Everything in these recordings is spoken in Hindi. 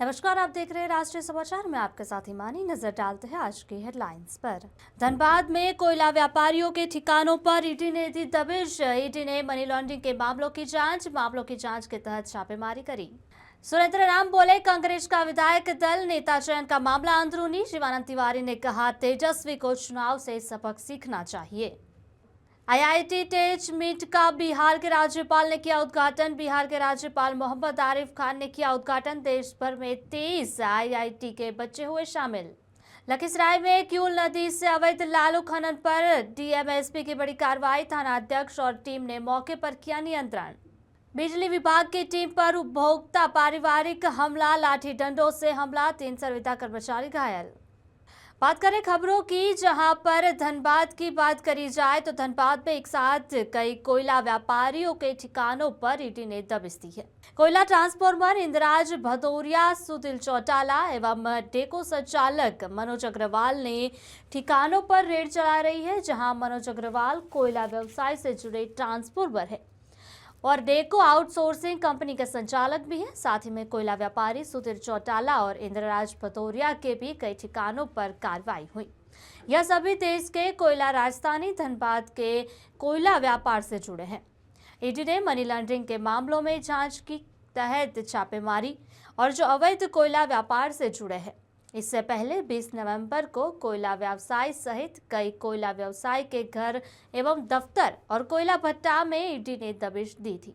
नमस्कार, आप देख रहे हैं राष्ट्रीय समाचार में आपके साथ हिमानी। नजर डालते हैं आज की हेडलाइंस पर। धनबाद में कोयला व्यापारियों के ठिकानों पर ईडी ने दी दबिश। ईडी ने मनी लॉन्ड्रिंग के मामलों की जांच के तहत छापेमारी करी। सुरेंद्र राम बोले, कांग्रेस का विधायक दल नेता चयन का मामला अंदरूनी। शिवानंद तिवारी ने कहा, तेजस्वी को चुनाव से सबक सीखना चाहिए। आईआईटी टेच मीट का बिहार के राज्यपाल ने किया उद्घाटन। बिहार के राज्यपाल मोहम्मद आरिफ खान ने किया उद्घाटन। देश भर में 23 आईआईटी के बच्चे हुए शामिल। लखीसराय में क्यूल नदी से अवैध लालू खनन पर डीएमएसपी की बड़ी कार्रवाई। थानाध्यक्ष और टीम ने मौके पर किया नियंत्रण। बिजली विभाग की टीम पर उपभोक्ता पारिवारिक हमला, लाठी डंडों से हमला, 3 संविदा कर्मचारी घायल। बात करें खबरों की, जहां पर धनबाद की बात करी जाए तो धनबाद में एक साथ कई कोयला व्यापारियों के ठिकानों पर ईडी ने दबिश दी है। कोयला ट्रांसफार्मर इंद्राज भदौरिया, सुनील चौटाला एवं डेको संचालक मनोज अग्रवाल ने ठिकानों पर रेड चला रही है। जहां मनोज अग्रवाल कोयला व्यवसाय से जुड़े ट्रांसफार्मर है और डेको आउटसोर्सिंग कंपनी के संचालक भी हैं। साथ ही में कोयला व्यापारी सुधीर चौटाला और इंद्रराज भदौरिया के भी कई ठिकानों पर कार्रवाई हुई। यह सभी देश के कोयला राजधानी धनबाद के कोयला व्यापार से जुड़े हैं। ईडी ने मनी लॉन्ड्रिंग के मामलों में जांच की तहत छापेमारी और जो अवैध कोयला व्यापार से जुड़े हैं। इससे पहले 20 नवंबर को कोयला व्यवसाय सहित कई कोयला व्यवसाय के घर एवं दफ्तर और कोयला भट्टा में ईडी ने दबिश दी थी।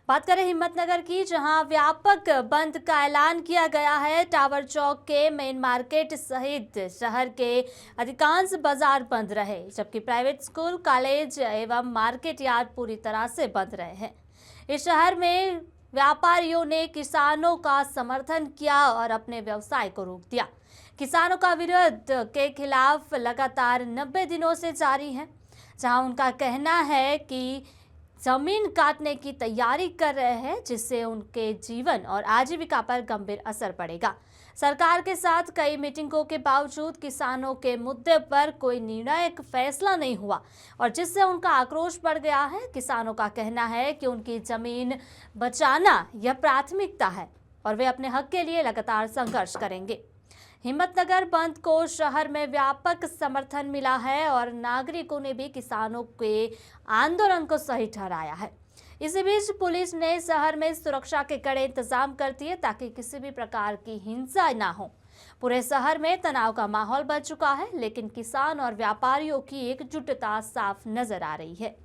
बात करें हिम्मतनगर की, जहां व्यापक बंद का ऐलान किया गया है। टावर चौक के मेन मार्केट सहित शहर के अधिकांश बाजार बंद रहे, जबकि प्राइवेट स्कूल, कॉलेज एवं मार्केट यार्ड पूरी तरह से बंद रहे हैं। इस शहर में व्यापारियों ने किसानों का समर्थन किया और अपने व्यवसाय को रोक दिया। किसानों का विरोध के खिलाफ लगातार 90 दिनों से जारी है, जहां उनका कहना है कि जमीन काटने की तैयारी कर रहे हैं, जिससे उनके जीवन और आजीविका पर गंभीर असर पड़ेगा। सरकार के साथ कई मीटिंगों के बावजूद किसानों के मुद्दे पर कोई निर्णायक फैसला नहीं हुआ और जिससे उनका आक्रोश बढ़ गया है। किसानों का कहना है कि उनकी जमीन बचाना यह प्राथमिकता है और वे अपने हक के लिए लगातार संघर्ष करेंगे। हिम्मतनगर बंद को शहर में व्यापक समर्थन मिला है और नागरिकों ने भी किसानों के आंदोलन को सही ठहराया है। इसी बीच पुलिस ने शहर में सुरक्षा के कड़े इंतजाम कर दिए ताकि किसी भी प्रकार की हिंसा न हो। पूरे शहर में तनाव का माहौल बन चुका है, लेकिन किसान और व्यापारियों की एकजुटता साफ नजर आ रही है।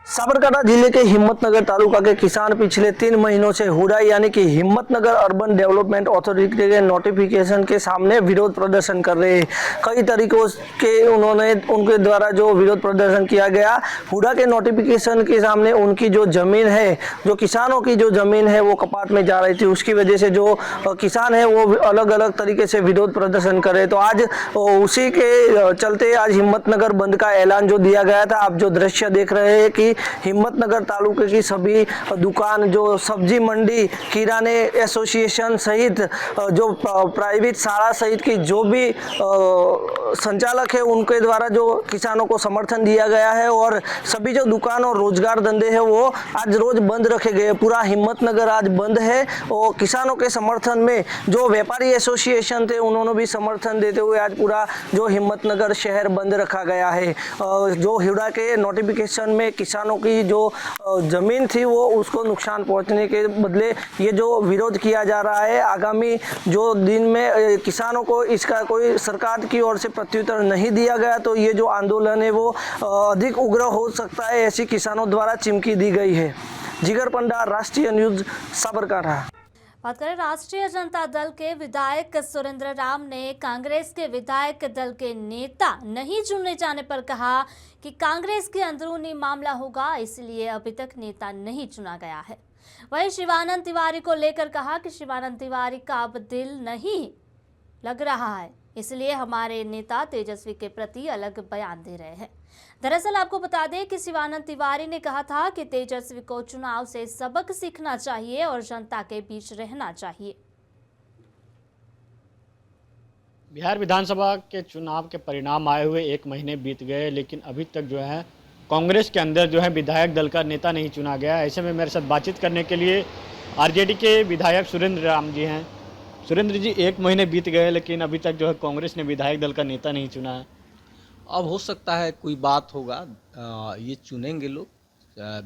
साबरकांठा जिले के हिम्मतनगर तालुका के किसान पिछले 3 महीनों से हुडा यानी कि हिम्मतनगर अर्बन डेवलपमेंट अथॉरिटी के नोटिफिकेशन के सामने विरोध प्रदर्शन कर रहे हैं। कई तरीकों के उनके द्वारा जो विरोध प्रदर्शन किया गया, हुडा के नोटिफिकेशन के सामने उनकी जो जमीन है, जो किसानों की जो जमीन है वो कपात में जा रही थी। उसकी वजह से जो किसान है वो अलग अलग तरीके से विरोध प्रदर्शन कर रहे। तो आज उसी के चलते आज हिम्मतनगर बंद का ऐलान जो दिया गया था। आप जो दृश्य देख रहे हैं कि हिम्मतनगर तालुके की सभी दुकान, जो सब्जी मंडी, किराने एसोसिएशन सहित जो प्राइवेट शाला सहित की जो भी संचालक है उनके द्वारा जो किसानों को समर्थन दिया गया है और सभी जो दुकान और रोजगार धंधे हैं वो आज रोज बंद रखे गए। पूरा हिम्मतनगर आज बंद है और किसानों के समर्थन में जो व्यापारी एसोसिएशन थे उन्होंने भी समर्थन देते हुए आज पूरा जो हिम्मतनगर शहर बंद रखा गया है। जो हुडा के नोटिफिकेशन में किसानों की जो जमीन थी वो उसको नुकसान पहुंचने के बदले ये जो विरोध किया जा रहा है, आगामी जो दिन में किसानों को इसका कोई सरकार की ओर से प्रत्युत्तर नहीं दिया गया तो ये जो आंदोलन है वो अधिक उग्र हो सकता है, ऐसी किसानों द्वारा चिमकी दी गई है। जिगर पंडा, राष्ट्रीय न्यूज, साबरकांठा। बात करें राष्ट्रीय जनता दल के विधायक सुरेंद्र राम ने कांग्रेस के विधायक दल के नेता नहीं चुने जाने पर कहा कि कांग्रेस के अंदरूनी मामला होगा, इसलिए अभी तक नेता नहीं चुना गया है। वहीं शिवानंद तिवारी को लेकर कहा कि शिवानंद तिवारी का अब दिल नहीं लग रहा है। इसलिए हमारे नेता तेजस्वी के प्रति अलग बयान दे रहे हैं। दरअसल आपको बता दें कि शिवानंद तिवारी ने कहा था कि तेजस्वी को चुनाव से सबक सीखना चाहिए और जनता के बीच रहना चाहिए। बिहार विधानसभा के चुनाव के परिणाम आए हुए 1 महीने बीत गए, लेकिन अभी तक जो है कांग्रेस के अंदर जो है विधायक दल का नेता नहीं चुना गया। ऐसे में मेरे साथ बातचीत करने के लिए आरजेडी के विधायक सुरेंद्र राम जी हैं। सुरेंद्र जी, 1 महीने बीत गए लेकिन अभी तक जो है कांग्रेस ने विधायक दल का नेता नहीं चुना है। अब हो सकता है कोई बात होगा, ये चुनेंगे लोग,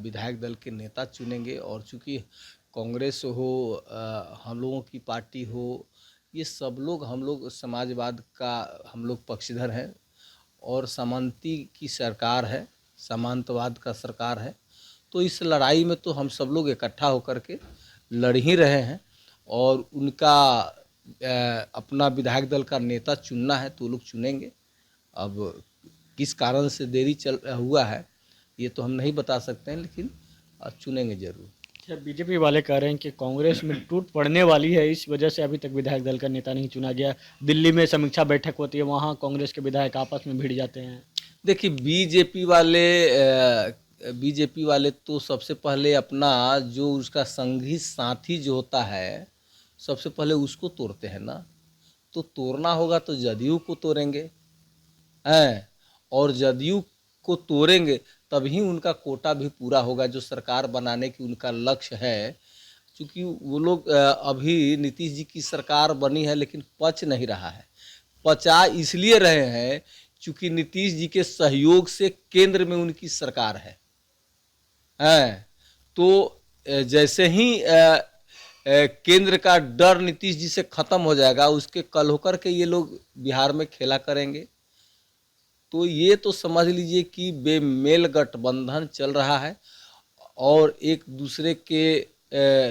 विधायक दल के नेता चुनेंगे। और चूंकि कांग्रेस हो, हम लोगों की पार्टी हो, ये सब लोग, हम लोग समाजवाद का हम लोग पक्षधर हैं और समानती की सरकार है, समानतवाद का सरकार है। तो इस लड़ाई में तो हम सब लोग इकट्ठा होकर के लड़ ही रहे हैं और उनका अपना विधायक दल का नेता चुनना है तो लोग चुनेंगे। अब किस कारण से देरी हुआ है ये तो हम नहीं बता सकते हैं, लेकिन चुनेंगे जरूर। अच्छा, बीजेपी वाले कह रहे हैं कि कांग्रेस में टूट पड़ने वाली है, इस वजह से अभी तक विधायक दल का नेता नहीं चुना गया। दिल्ली में समीक्षा बैठक होती है, वहाँ कांग्रेस के विधायक आपस में भिड़ जाते हैं। देखिए, बीजेपी वाले तो सबसे पहले अपना जो उसका संगी साथी जो होता है, सबसे पहले उसको तोड़ते हैं ना। तो तोड़ना होगा तो जदयू को तोड़ेंगे हैं, और जदयू को तोड़ेंगे तभी उनका कोटा भी पूरा होगा जो सरकार बनाने की उनका लक्ष्य है। क्योंकि वो लोग अभी नीतीश जी की सरकार बनी है लेकिन पच नहीं रहा है। पचा इसलिए रहे हैं क्योंकि नीतीश जी के सहयोग से केंद्र में उनकी सरकार है। तो जैसे ही केंद्र का डर नीतीश जी से खत्म हो जाएगा, उसके कल होकर के ये लोग बिहार में खेला करेंगे। तो ये तो समझ लीजिए कि बेमेल गठबंधन चल रहा है और एक दूसरे के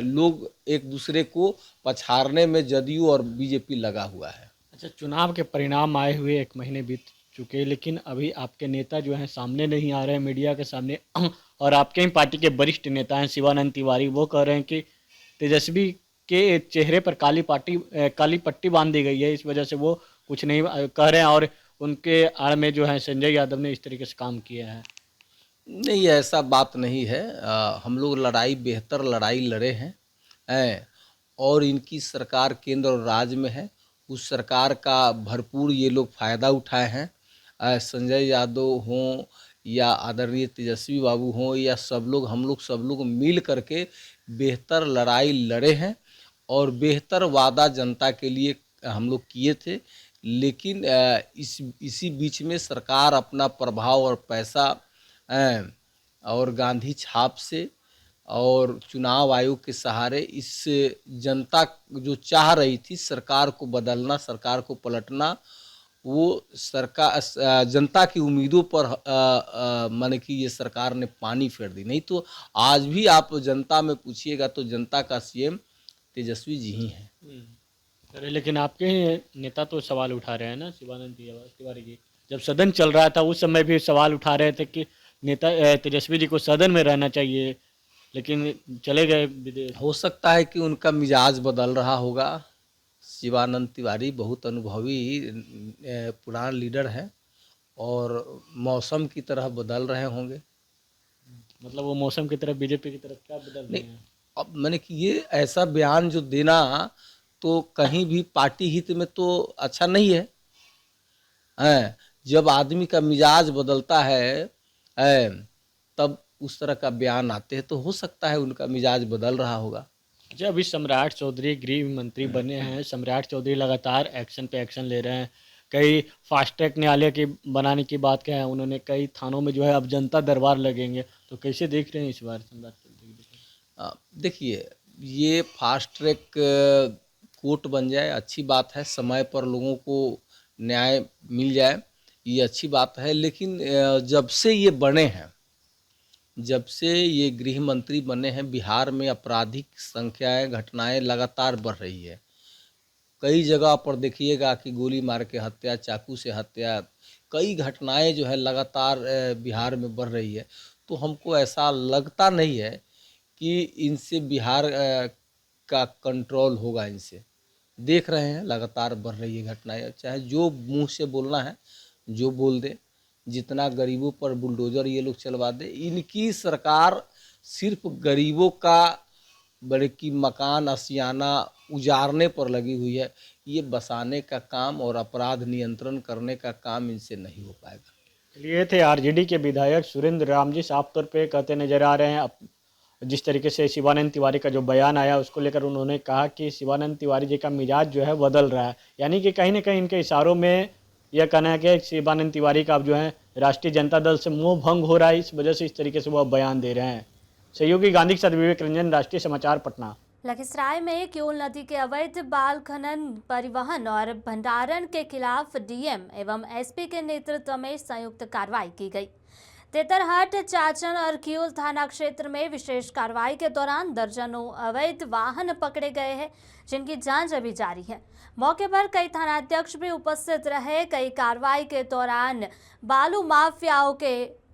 लोग एक दूसरे को पछाड़ने में जदयू और बीजेपी लगा हुआ है। अच्छा, चुनाव के परिणाम आए हुए 1 महीने बीत चुके, लेकिन अभी आपके नेता जो हैं सामने नहीं आ रहे हैं मीडिया के सामने। और आपके ही पार्टी के वरिष्ठ नेता हैं शिवानंद तिवारी, वो कह रहे हैं कि तेजस्वी के चेहरे पर काली पट्टी बांध दी गई है, इस वजह से वो कुछ नहीं कह रहे हैं। और उनके आड़ में जो है संजय यादव ने इस तरीके से काम किया है। नहीं, ऐसा बात नहीं है। हम लोग बेहतर लड़ाई लड़े हैं और इनकी सरकार केंद्र और राज्य में है। उस सरकार का भरपूर ये लोग फ़ायदा उठाए हैं। संजय यादव हों या आदरणीय तेजस्वी बाबू हों या हम लोग मिल करके बेहतर लड़ाई लड़े हैं और बेहतर वादा जनता के लिए हम लोग किए थे। लेकिन इसी बीच में सरकार अपना प्रभाव और पैसा और गांधी छाप से और चुनाव आयोग के सहारे इस जनता जो चाह रही थी सरकार को बदलना, सरकार को पलटना, वो सरकार जनता की उम्मीदों पर माने कि ये सरकार ने पानी फेर दी। नहीं तो आज भी आप जनता में पूछिएगा तो जनता का सीएम तेजस्वी जी ही हैं। अरे लेकिन आपके ही नेता तो सवाल उठा रहे हैं ना, शिवानंद तिवारी जी। जब सदन चल रहा था उस समय भी सवाल उठा रहे थे कि नेता तेजस्वी जी को सदन में रहना चाहिए, लेकिन चले गए विदेश। हो सकता है कि उनका मिजाज बदल रहा होगा। शिवानंद तिवारी बहुत अनुभवी पुराना लीडर हैं और मौसम की तरह बदल रहे होंगे। मतलब वो मौसम की तरफ, बीजेपी की तरफ क्या बदल रहे हैं? अब मैंने कि ये ऐसा बयान जो देना तो कहीं भी पार्टी हित में तो अच्छा नहीं है। जब आदमी का मिजाज बदलता है तब उस तरह का बयान आते हैं, तो हो सकता है उनका मिजाज बदल रहा होगा। अच्छा, अभी सम्राट चौधरी गृह मंत्री बने हैं। सम्राट चौधरी लगातार एक्शन पे एक्शन ले रहे हैं। कई फास्ट ट्रैक न्यायालय की बनाने की बात कही है उन्होंने। कई थानों में जो है अब जनता दरबार लगेंगे, तो कैसे देख रहे हैं इस बार सम्राट चौधरी? देखिए, ये फास्ट ट्रैक कोर्ट बन जाए अच्छी बात है, समय पर लोगों को न्याय मिल जाए ये अच्छी बात है। लेकिन जब से ये गृह मंत्री बने हैं, बिहार में आपराधिक संख्याएं, घटनाएं लगातार बढ़ रही है। कई जगह पर देखिएगा कि गोली मार के हत्या, चाकू से हत्या, कई घटनाएं जो है लगातार बिहार में बढ़ रही है। तो हमको ऐसा लगता नहीं है कि इनसे बिहार का कंट्रोल होगा इनसे। देख रहे हैं लगातार बढ़ रही है घटनाएं, चाहे जो मुंह से बोलना है जो बोल दे, जितना गरीबों पर बुलडोजर ये लोग चलवा दे। इनकी सरकार सिर्फ गरीबों का बड़े की मकान आशियाना उजाड़ने पर लगी हुई है। ये बसाने का काम और अपराध नियंत्रण करने का काम इनसे नहीं हो पाएगा। ये थे आरजेडी के विधायक सुरेंद्र राम जी, साफ तौर पे कहते नजर आ रहे हैं। जिस तरीके से शिवानंद तिवारी का जो बयान आया उसको लेकर उन्होंने कहा कि शिवानंद तिवारी जी का मिजाज जो है बदल रहा है, यानी कि कहीं ना कहीं इनके इशारों में यह कहना है कि शिवानंद तिवारी का अब जो है राष्ट्रीय जनता दल से मोह भंग हो रहा है, इस वजह से इस तरीके से वह बयान दे रहे हैं। सहयोगी गांधी के साथ विवेक रंजन, राष्ट्रीय समाचार, पटना। लखीसराय में किऊल नदी के अवैध बाल खनन, परिवहन और भंडारण के खिलाफ डीएम एवं एसपी के नेतृत्व में संयुक्त कार्रवाई की गई। तेतरहाट, चाचन और किऊल थाना क्षेत्र में विशेष कार्रवाई के दौरान दर्जनों अवैध वाहन पकड़े गए हैं, जिनकी जांच अभी जारी है। मौके पर कई थानाध्यक्ष भी उपस्थित रहे। कई कार्रवाई के दौरान बालू माफियाओं के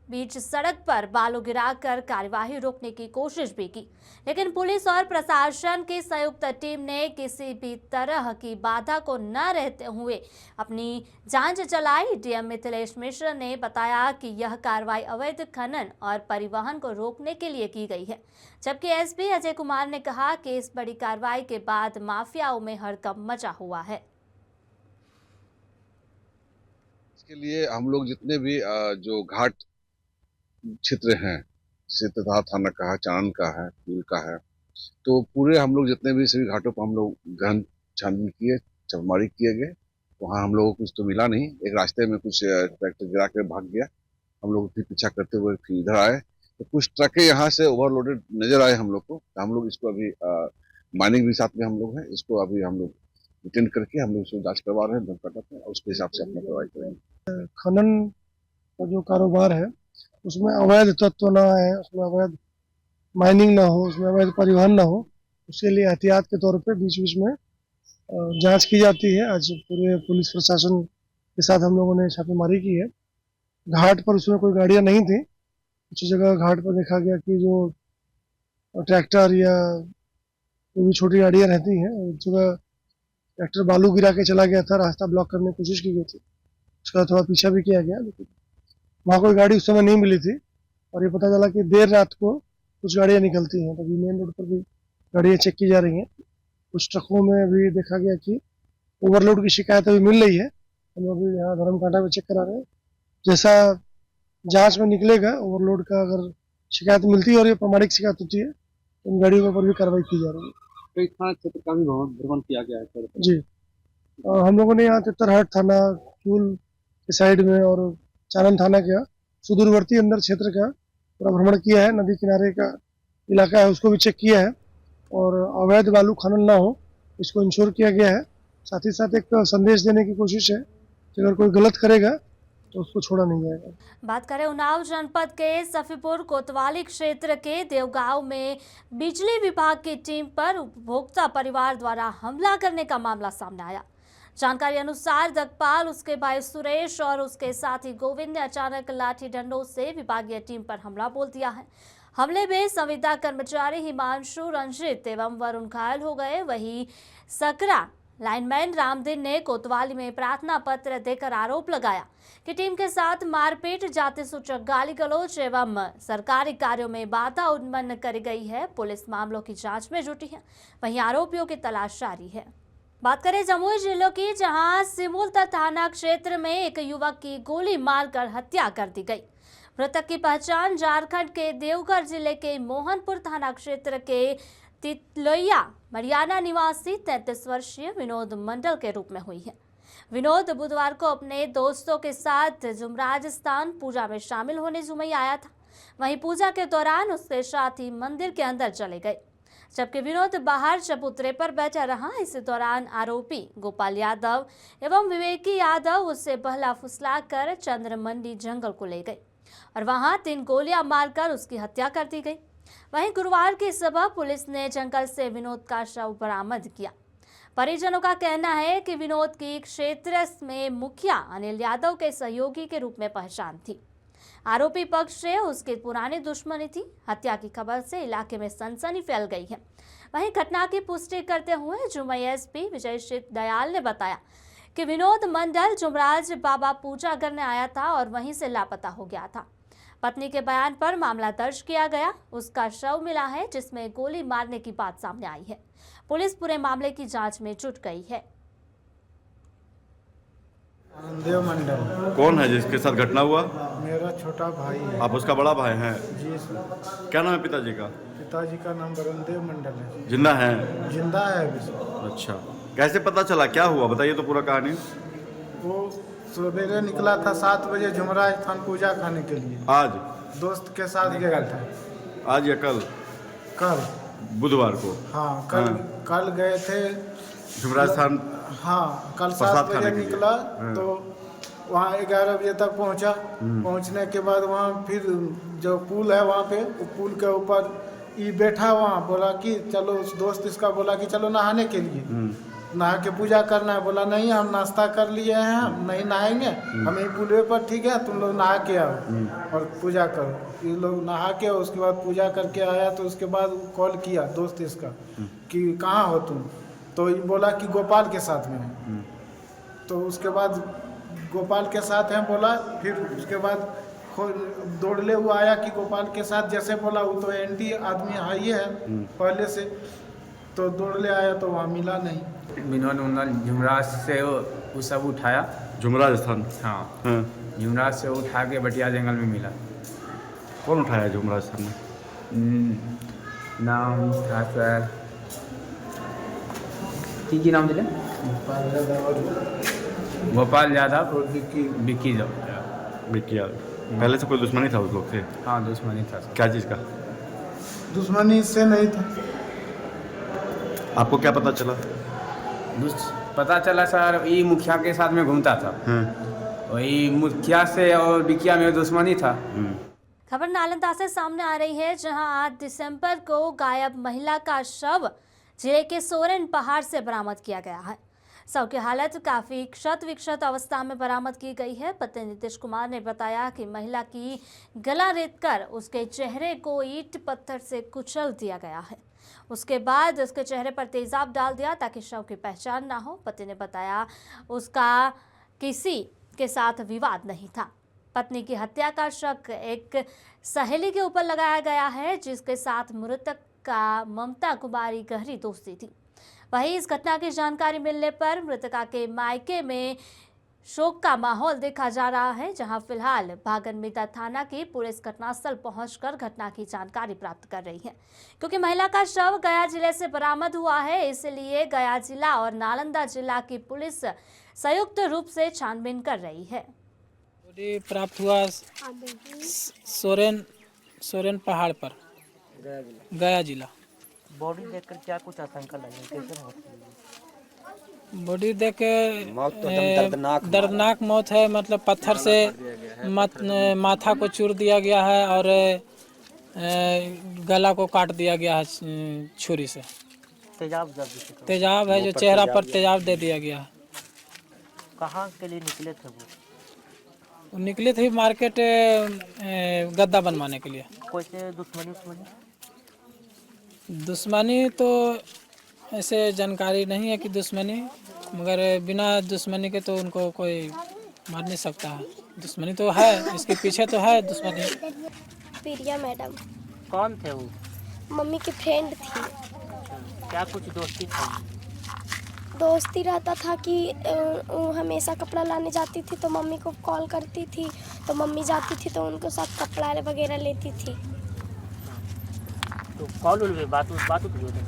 बीच सड़क पर बालू गिराकर कार्यवाही रोकने की कोशिश भी की, लेकिन पुलिस और प्रशासन की संयुक्त टीम ने किसी भी तरह की बाधा को न रहते हुए अपनी जांच चलाई। डीएम मिथिलेश मिश्र ने बताया कि यह कार्रवाई अवैध खनन और परिवहन को रोकने के लिए की गई है, जबकि एसपी अजय कुमार ने कहा कि इस बड़ी कार्रवाई के बाद माफियाओं में हड़कंप मचा हुआ है। इसके लिए हम लोग जितने भी जो घाट क्षेत्र हैं, जैसे तेतरहाट थाना का है, चांदन का है, किऊल का है, तो पूरे हम लोग जितने भी सभी घाटों पर हम लोग गहन छानबीन किए, छापेमारी किए गए। वहाँ हम लोगों को कुछ तो मिला नहीं। एक रास्ते में कुछ ट्रैक्टर गिरा कर भाग गया। हम लोग फिर पीछा करते हुए फिर इधर आए तो कुछ ट्रकें यहाँ से ओवरलोडेड नजर आए हम लोग को। तो हम लोग इसको अभी माइनिंग भी साथ में हम लोग हैं, इसको अभी हम लोग डिटेन करके हम लोग इसको जाँच करवा रहे हैं धनकटा में, और उसके हिसाब से अपना कार्रवाई करेंगे। खनन का जो कारोबार है उसमें अवैध तत्व ना आए, उसमें अवैध माइनिंग ना हो, उसमें अवैध परिवहन ना हो, उसके लिए एहतियात के तौर पे बीच बीच में जांच की जाती है। आज पूरे पुलिस प्रशासन के साथ हम लोगों ने छापेमारी की है। घाट पर उसमें कोई गाड़ियां नहीं थी। कुछ जगह घाट पर देखा गया कि जो ट्रैक्टर या कोई भी छोटी गाड़ियां रहती हैं, उस जगह ट्रैक्टर बालू गिरा के चला गया था, रास्ता ब्लॉक करने की कोशिश की गई थी। उसका थोड़ा पीछा भी किया गया, लेकिन वहाँ कोई गाड़ी उस समय नहीं मिली थी। और ये पता चला कि देर रात को कुछ गाड़ियाँ निकलती हैं, तभी मेन रोड पर भी गाड़ियाँ चेक की जा रही हैं। कुछ ट्रकों में भी देखा गया कि ओवरलोड की शिकायत अभी मिल रही है। हम लोग भी यहाँ धर्मकांटा में चेक करा रहे हैं। जैसा जांच में निकलेगा ओवरलोड का, अगर शिकायत मिलती है और ये प्रमाणिक शिकायत होती है तो उन गाड़ियों पर भी कार्रवाई की जा रही है। कई थाना क्षेत्र का भी भ्रमण किया गया है जी, हम लोगों ने यहाँ तेतरहाट थाना, किऊल के साइड में और चांदन थाना का सुदूरवर्ती अंदर क्षेत्र का पूरा भ्रमण किया है। नदी किनारे का इलाका है उसको भी चेक किया है, और अवैध बालू खनन ना हो इसको इंश्योर किया गया है। साथ ही साथ एक संदेश देने की कोशिश है कि अगर कोई गलत करेगा तो उसको छोड़ा नहीं जाएगा। बात करें उन्नाव जनपद के सफीपुर कोतवाली क्षेत्र के देवगांव में बिजली विभाग की टीम पर उपभोक्ता परिवार द्वारा हमला करने का मामला सामने आया। जानकारी अनुसार दकपाल, उसके भाई सुरेश और उसके साथी गोविंद ने अचानक लाठी डंडों से विभागीय टीम पर हमला बोल दिया है। हमले में संविदा कर्मचारी हिमांशु, रंजित एवं वरुण घायल हो गए। वहीं सकरा लाइनमैन रामदीन ने कोतवाली में प्रार्थना पत्र देकर आरोप लगाया कि टीम के साथ मारपीट, जाति सूचक गाली गलौज एवं सरकारी कार्यों में बाधा उत्पन्न करी गई है। पुलिस मामलों की जांच में जुटी है, वहीं आरोपियों की तलाश जारी है। बात करें जमुई जिले की, जहां सिमुलता थाना क्षेत्र में एक युवक की गोली मारकर हत्या कर दी गई। मृतक की पहचान झारखंड के देवघर जिले के मोहनपुर थाना क्षेत्र के तितलोया मरियाना निवासी 33 वर्षीय विनोद मंडल के रूप में हुई है। विनोद बुधवार को अपने दोस्तों के साथ जुमराज स्थान पूजा में शामिल होने जमुई आया था। वहीं पूजा के दौरान उसके साथी मंदिर के अंदर चले गए, जबकि विनोद बाहर चबूतरे पर बैठा रहा। इस दौरान आरोपी गोपाल यादव एवं विवेकी यादव उससे बहला फुसला कर चंद्रमंडी जंगल को ले गए और वहां 3 गोलियां मारकर उसकी हत्या कर दी गई। वहीं गुरुवार की सुबह पुलिस ने जंगल से विनोद का शव बरामद किया। परिजनों का कहना है कि विनोद की क्षेत्र में मुखिया अनिल यादव के सहयोगी के रूप में पहचान थी। आरोपी पक्ष से उसकी पुरानी दुश्मनी थी। हत्या की खबर से इलाके में सनसनी फैल गई है। वहीं घटना की पुष्टि करते हुए जुमई एसपी विजय शेख दयाल ने बताया कि विनोद मंडल जुमराज बाबा पूजा करने आया था और वहीं से लापता हो गया था। पत्नी के बयान पर मामला दर्ज किया गया। उसका शव मिला है जिसमें गोली मारने की बात सामने आई है। पुलिस पूरे मामले की जांच में जुट गई है। आनंदेव मंडल कौन है जिसके साथ घटना हुआ? मेरा छोटा भाई है। आप उसका बड़ा भाई हैं? जी सर। क्या नाम है पिताजी का? पिताजी का नाम वरुणदेव मंडल है। जिंदा है? जिंदा है अभी सर। अच्छा, कैसे पता चला, क्या हुआ बताइए तो पूरा कहानी। वो सवेरे निकला था 7 बजे झुमरा स्थान पूजा खाने के लिए। आज दोस्त के साथ गया था। आज या कल? कल बुधवार को? हाँ कल हाँ। कल गए थे राजस्थान। हाँ कल प्रसाद 7 बजे खाने के लिए। निकला हाँ। तो वहाँ 11 बजे तक पहुँचा। पहुँचने के बाद वहाँ फिर जो पुल है वहाँ पे, पुल के ऊपर ये बैठा वहाँ, बोला कि चलो, उस दोस्त इसका बोला कि चलो नहाने के लिए, नहा के पूजा करना है। बोला नहीं, हम नाश्ता कर लिए हैं, हम नहीं नहाएंगे, हम यही पुलवे पर, ठीक है, तुम लोग नहा के आओ और पूजा करो। ये लोग नहा के उसके बाद पूजा करके आया तो उसके बाद कॉल किया दोस्त इसका कि कहाँ हो तुम, तो ये बोला कि गोपाल के साथ में है। तो उसके बाद गोपाल के साथ हैं बोला। फिर उसके बाद दौड़ले हुआ आया कि गोपाल के साथ, जैसे बोला वो तो एंटी आदमी हाई है पहले से, तो दौड़ले आया तो वहाँ मिला नहीं। विनोद मंडल झुमराज से वो सब उठाया। झुमराजस्थान? हाँ, हाँ। झुमराज से उठा के बटिया जंगल में मिला। कौन उठाया झुमराजस्थान में? नाम था सर, की नाम दिले? गोपाल यादव और विक्की बिकिया। पहले से कोई दुश्मनी था उस लोग से? हाँ दुश्मनी था सर। क्या चीज़ का? दुश्मनी से नहीं था। आपको क्या पता चला? पता चला सर, ये मुखिया के साथ में घूमता था। वही मुखिया से और बिकिया में दुश्मनी था। खबर नालंदा से सामने आ रही है, जहां 8 दिसंबर को गायब महिला का शव जिले के सोरेन पहाड़ से बरामद किया गया है। शव की हालत काफी क्षत विक्षत अवस्था में बरामद की गई है। पति नीतीश कुमार ने बताया कि महिला की गला रेतकर उसके चेहरे को ईंट पत्थर से कुचल दिया गया है। उसके बाद उसके चेहरे पर तेजाब डाल दिया ताकि शव की पहचान ना हो। पति ने बताया उसका किसी के साथ विवाद नहीं था। पत्नी की हत्या का शक एक सहेली के ऊपर लगाया गया है, जिसके साथ मृतक का ममता कुमारी गहरी दोस्ती थी। वहीं इस घटना की जानकारी मिलने पर मृतका के मायके में शोक का माहौल देखा जा रहा है, जहां फिलहाल भागनमीता थाना की पुलिस घटनास्थल पहुंचकर घटना की जानकारी प्राप्त कर रही है। क्योंकि महिला का शव गया जिले से बरामद हुआ है, इसलिए गया जिला और नालंदा जिला की पुलिस संयुक्त रूप से छानबीन कर रही है। बॉडी प्राप्त हुआ सोरेन पहाड़ पर, गया जिला। बॉडी देखकर क्या कुछ आशंका लगी, कैसे मौत हुई? बॉडी देख के दर्दनाक मौत है। मतलब पत्थर से माथा को चूर दिया गया है और गला को काट दिया गया है छुरी से। तेजाब है, जो चेहरा पर तेजाब दे दिया गया है। कहाँ के लिए निकले थे वो? निकले थे मार्केट गद्दा बनवाने के लिए। कोई से दुश्मनी तो ऐसे जानकारी नहीं है कि दुश्मनी, मगर बिना दुश्मनी के तो उनको कोई मार नहीं सकता है। दुश्मनी तो है, इसके पीछे तो है दुश्मनी। प्रिया मैडम। कौन थे वो? मम्मी की फ्रेंड थी। क्या कुछ दोस्ती थी? दोस्ती रहता था कि वो हमेशा कपड़ा लाने जाती थी तो मम्मी को कॉल करती थी, तो मम्मी जाती थी तो उनके साथ कपड़ा वगैरह लेती थी। तो कॉल बात होती थी?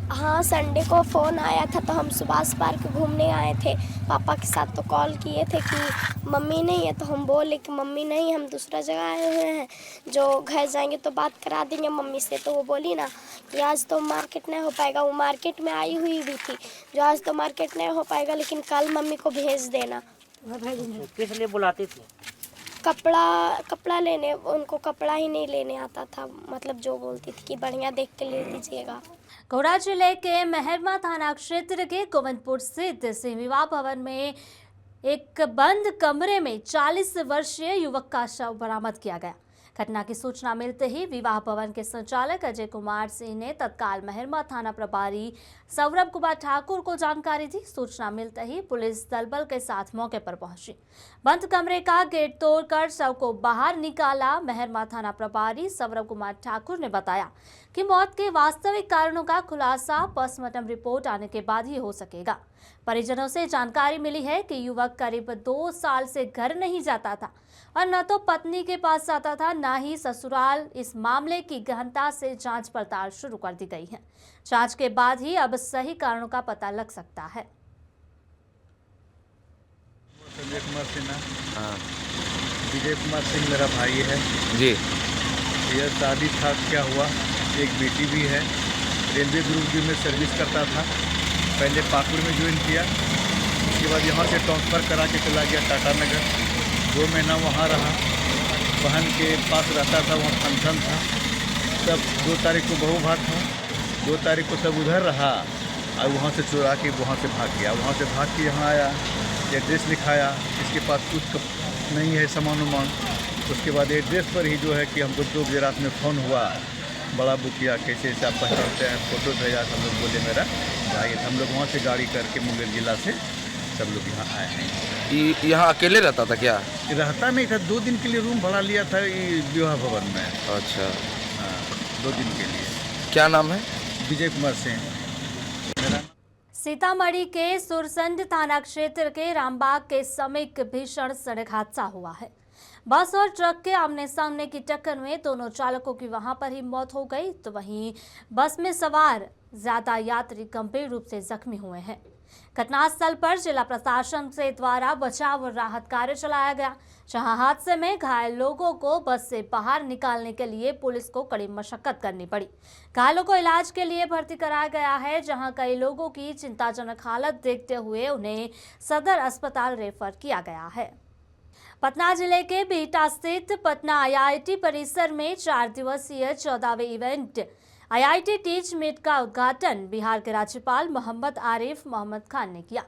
हाँ, संडे को फ़ोन आया था तो हम सुभाष पार्क घूमने आए थे पापा के साथ, तो कॉल किए थे कि मम्मी नहीं है, तो हम बोले कि मम्मी नहीं, हम दूसरा जगह आए हुए हैं, जो घर जाएंगे तो बात करा देंगे मम्मी से। तो वो बोली ना कि आज तो मार्केट नहीं हो पाएगा। वो मार्केट में आई हुई भी थी, जो आज तो मार्केट नहीं हो पाएगा, लेकिन कल मम्मी को भेज देना। किस लिए बुलाती थी? कपड़ा लेने। उनको कपड़ा ही नहीं लेने आता था, मतलब जो बोलती थी कि बढ़िया देख के ले दीजिएगा। घोड़ा जिले के मेहरमा थाना क्षेत्र के गोविंदपुर स्थित सिंह विवाह भवन में एक बंद कमरे में 40 वर्षीय युवक का शव बरामद किया गया। घटना की सूचना मिलते ही विवाह भवन के संचालक अजय कुमार सिंह ने तत्काल मेहरमा थाना प्रभारी सौरभ कुमार ठाकुर को जानकारी दी। सूचना मिलते ही पुलिस दलबल के साथ मौके पर पहुंची। बंद कमरे का गेट तोड़कर शव को बाहर निकाला। मेहरमा थाना प्रभारी सौरभ कुमार ठाकुर ने बताया कि मौत के वास्तविक कारणों का खुलासा पोस्टमार्टम रिपोर्ट आने के बाद ही हो सकेगा। परिजनों से जानकारी मिली है कि युवक करीब 2 साल से घर नहीं जाता था और न तो पत्नी के पास जाता था, न ही ससुराल। इस मामले की गहनता से जांच पड़ताल शुरू कर दी गई है। जांच के बाद ही अब सही कारणों का पता लग सकता है। संजय कुमार सिन्हा। हाँ। विजय कुमार सिंह मेरा भाई है जी। यह शादी था, क्या हुआ, एक बेटी भी है। रेलवे ग्रुप डी में सर्विस करता था। पहले पाकुड़ में ज्वाइन किया, उसके बाद यहाँ से ट्रांसफ़र करा के चला गया टाटा नगर। 2 महीना वहाँ रहा। बहन के पास रहता था, वहाँ फंक्शन था। तब 2 तारीख को बहू भात था, 2 तारीख को सब उधर रहा और वहाँ से चुरा के वहाँ से भाग गया। वहाँ से भाग के यहाँ आया, एड्रेस लिखाया, इसके पास कुछ नहीं है सामान उमान। उसके बाद एड्रेस पर ही जो है कि हमको 2 बजे रात में फ़ोन हुआ, बड़ा बुकिया कैसे आप पहचानते हैं, फ़ोटो भेजा। हम लोग बोले मेरा भाई। हम लोग वहाँ से गाड़ी करके मुंगेर जिला से सब लोग यहाँ आए हैं। यहाँ अकेले रहता था क्या? रहता नहीं था, 2 दिन के लिए रूम भाड़ा लिया था विवाह भवन में। अच्छा। हाँ, 2 दिन के लिए। क्या नाम है? विजय कुमार सिंह। सीतामढ़ी के सुरसंड थाना क्षेत्र के रामबाग के समीप भीषण सड़क हादसा हुआ है। बस और ट्रक के आमने सामने की टक्कर में दोनों चालकों की वहां पर ही मौत हो गई, तो वहीं बस में सवार ज्यादा यात्री गंभीर रूप से जख्मी हुए हैं। घटनास्थल पर जिला प्रशासन से द्वारा बचाव और राहत कार्य चलाया गया, जहां हादसे में घायल लोगों को बस से बाहर निकालने के लिए पुलिस को कड़ी मशक्कत करनी पड़ी। घायलों को इलाज के लिए भर्ती कराया गया है, जहां कई लोगों की चिंताजनक हालत देखते हुए उन्हें सदर अस्पताल रेफर किया गया है। पटना जिले के बिहटा स्थित पटना IIT परिसर में 4 दिवसीय 14वें इवेंट IIT टीच मीट का उद्घाटन बिहार के राज्यपाल मोहम्मद आरिफ मोहम्मद खान ने किया।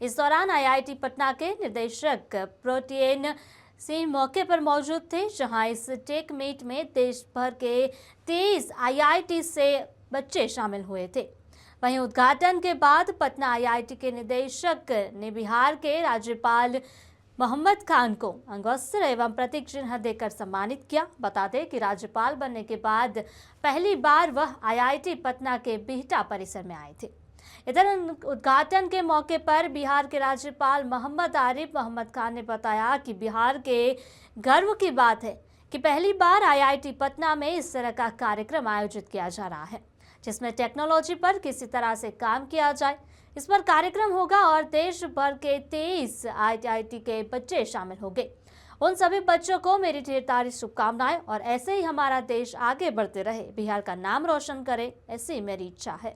इस दौरान IIT पटना के निदेशक प्रोटियन सिंह मौके पर मौजूद थे, जहां इस टेक मीट में देश भर के 23 IIT से बच्चे शामिल हुए थे। वहीं उद्घाटन के बाद पटना IIT के निदेशक ने बिहार के राज्यपाल मोहम्मद खान को अंगवस्त्र एवं प्रतीक चिन्ह देकर सम्मानित किया। बता दें कि राज्यपाल बनने के बाद पहली बार वह IIT पटना के बिहटा परिसर में आए थे। इधर उद्घाटन के मौके पर बिहार के राज्यपाल मोहम्मद आरिफ मोहम्मद खान ने बताया कि बिहार के गर्व की बात है कि पहली बार IIT पटना में इस तरह का कार्यक्रम आयोजित किया जा रहा है, जिसमें टेक्नोलॉजी पर किसी तरह से काम किया जाए। इस पर कार्यक्रम होगा और देश भर के 23 IIT के बच्चे शामिल होंगे। उन सभी बच्चों को मेरी ढेर सारी शुभकामनाएं और ऐसे ही हमारा देश आगे बढ़ते रहे, बिहार का नाम रोशन करे, ऐसी मेरी इच्छा है।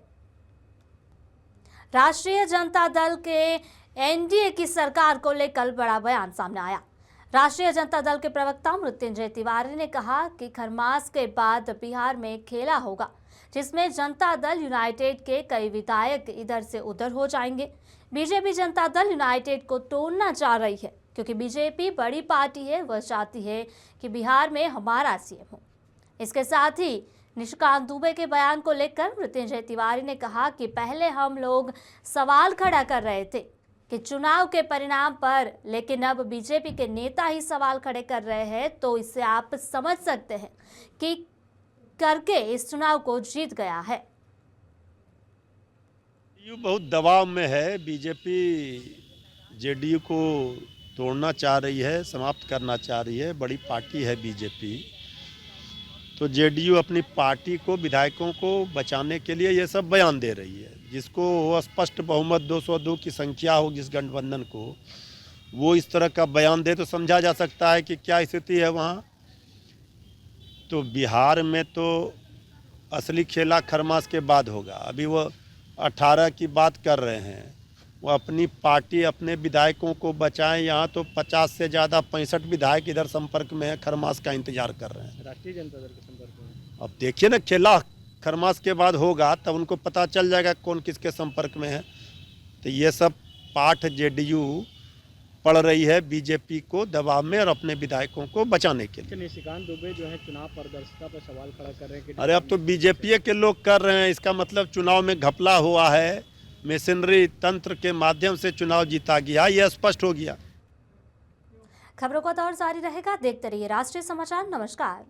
राष्ट्रीय जनता दल के NDA की सरकार को लेकर बड़ा बयान सामने आया। राष्ट्रीय जनता दल के प्रवक्ता मृत्युंजय तिवारी ने कहा कि खरमास के बाद बिहार में खेला होगा, जिसमें जनता दल यूनाइटेड के कई विधायक इधर से उधर हो जाएंगे। बीजेपी जनता दल यूनाइटेड को तोड़ना चाह रही है, क्योंकि बीजेपी बड़ी पार्टी है, वह चाहती है कि बिहार में हमारा CM हो। इसके साथ ही निशिकांत दुबे के बयान को लेकर मृत्युंजय तिवारी ने कहा कि पहले हम लोग सवाल खड़ा कर रहे थे कि चुनाव के परिणाम पर, लेकिन अब बीजेपी के नेता ही सवाल खड़े कर रहे हैं, तो इससे आप समझ सकते हैं कि करके इस चुनाव को जीत गया है। बहुत दबाव में है। बीजेपी JDU को तोड़ना चाह रही है, समाप्त करना चाह रही है। बड़ी पार्टी है बीजेपी, तो JDU अपनी पार्टी को, विधायकों को बचाने के लिए ये सब बयान दे रही है। जिसको स्पष्ट बहुमत 202 की संख्या हो, जिस गठबंधन को, वो इस तरह का बयान दे तो समझा जा सकता है कि क्या स्थिति है वहाँ। तो बिहार में तो असली खेला खरमास के बाद होगा। अभी वो 18 की बात कर रहे हैं, वो अपनी पार्टी, अपने विधायकों को बचाएं। यहाँ तो 50 से ज़्यादा 65 विधायक इधर संपर्क में है, खरमास का इंतजार कर रहे हैं। राष्ट्रीय जनता दल के संपर्क में अब देखिए ना, खेला खरमास के बाद होगा तब उनको पता चल जाएगा कौन किसके संपर्क में है। तो ये सब पाठ JDU पड़ रही है बीजेपी को दबाव में और अपने विधायकों को बचाने के लिए। निशिकांत दुबे जो है चुनाव पारदर्शिता पर सवाल खड़ा कर रहे हैं कि अरे अब तो बीजेपी के लोग कर रहे हैं, इसका मतलब चुनाव में घपला हुआ है, मशीनरी तंत्र के माध्यम से चुनाव जीता गया, यह स्पष्ट हो गया। खबरों का दौर जारी रहेगा, देखते रहिए राष्ट्रीय समाचार। नमस्कार।